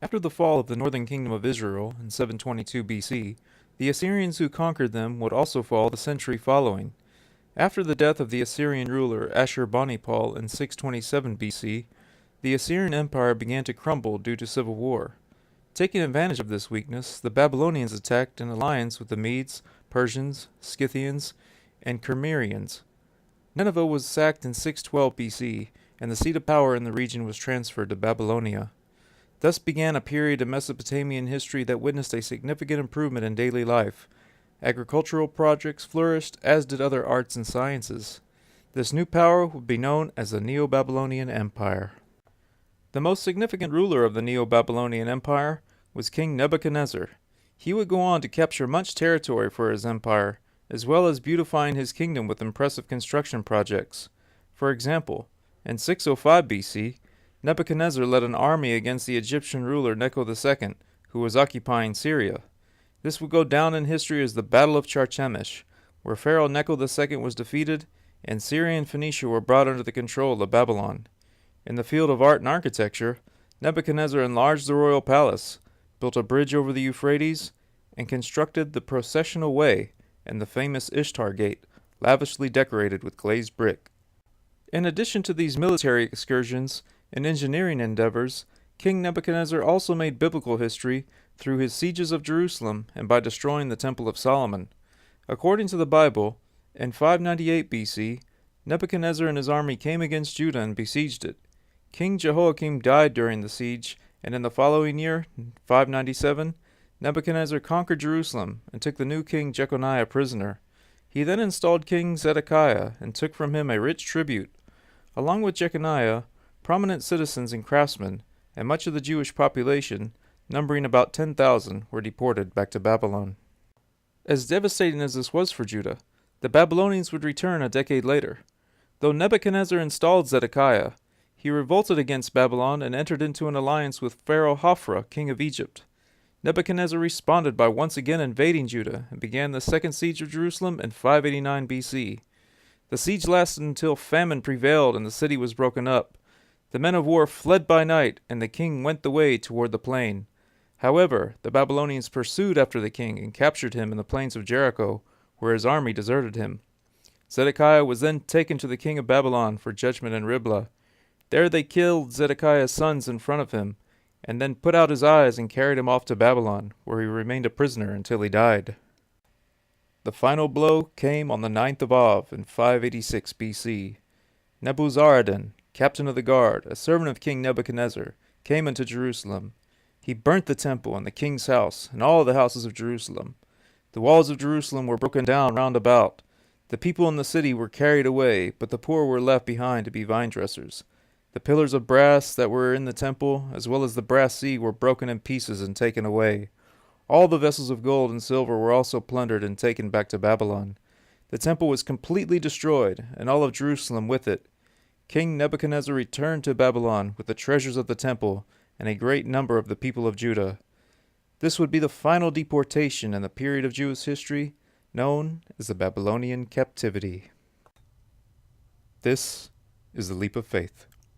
After the fall of the northern kingdom of Israel in 722 BC, the Assyrians who conquered them would also fall the century following. After the death of the Assyrian ruler Ashurbanipal in 627 BC, the Assyrian Empire began to crumble due to civil war. Taking advantage of this weakness, the Babylonians attacked in alliance with the Medes, Persians, Scythians, and Cimmerians. Nineveh was sacked in 612 BC, and the seat of power in the region was transferred to Babylonia. Thus began a period of Mesopotamian history that witnessed a significant improvement in daily life. Agricultural projects flourished, as did other arts and sciences. This new power would be known as the Neo-Babylonian Empire. The most significant ruler of the Neo-Babylonian Empire was King Nebuchadnezzar. He would go on to capture much territory for his empire, as well as beautifying his kingdom with impressive construction projects. For example, in 605 BC, Nebuchadnezzar led an army against the Egyptian ruler Necho II, who was occupying Syria. This would go down in history as the Battle of Carchemish, where Pharaoh Necho II was defeated and Syria and Phoenicia were brought under the control of Babylon. In the field of art and architecture, Nebuchadnezzar enlarged the royal palace, built a bridge over the Euphrates, and constructed the processional way and the famous Ishtar Gate, lavishly decorated with glazed brick. In addition to these military excursions and engineering endeavors, King Nebuchadnezzar also made biblical history through his sieges of Jerusalem and by destroying the Temple of Solomon. According to the Bible, in 598 BC, Nebuchadnezzar and his army came against Judah and besieged it. King Jehoiakim died during the siege, and in the following year, 597, Nebuchadnezzar conquered Jerusalem and took the new king Jeconiah prisoner. He then installed King Zedekiah and took from him a rich tribute. Along with Jeconiah, prominent citizens and craftsmen, and much of the Jewish population, numbering about 10,000, were deported back to Babylon. As devastating as this was for Judah, the Babylonians would return a decade later. Though Nebuchadnezzar installed Zedekiah, he revolted against Babylon and entered into an alliance with Pharaoh Hophra, king of Egypt. Nebuchadnezzar responded by once again invading Judah and began the second siege of Jerusalem in 589 BC. The siege lasted until famine prevailed and the city was broken up. The men of war fled by night, and the king went the way toward the plain. However, the Babylonians pursued after the king and captured him in the plains of Jericho, where his army deserted him. Zedekiah was then taken to the king of Babylon for judgment in Riblah. There they killed Zedekiah's sons in front of him, and then put out his eyes and carried him off to Babylon, where he remained a prisoner until he died. The final blow came on the 9th of Av in 586 BC. Nebuzaradan, captain of the guard, a servant of King Nebuchadnezzar, came into Jerusalem. He burnt the temple and the king's house, and all the houses of Jerusalem. The walls of Jerusalem were broken down round about. The people in the city were carried away, but the poor were left behind to be vine dressers. The pillars of brass that were in the temple, as well as the brass sea, were broken in pieces and taken away. All the vessels of gold and silver were also plundered and taken back to Babylon. The temple was completely destroyed, and all of Jerusalem with it. King Nebuchadnezzar returned to Babylon with the treasures of the temple and a great number of the people of Judah. This would be the final deportation in the period of Jewish history known as the Babylonian Captivity. This is the Leap of Faith.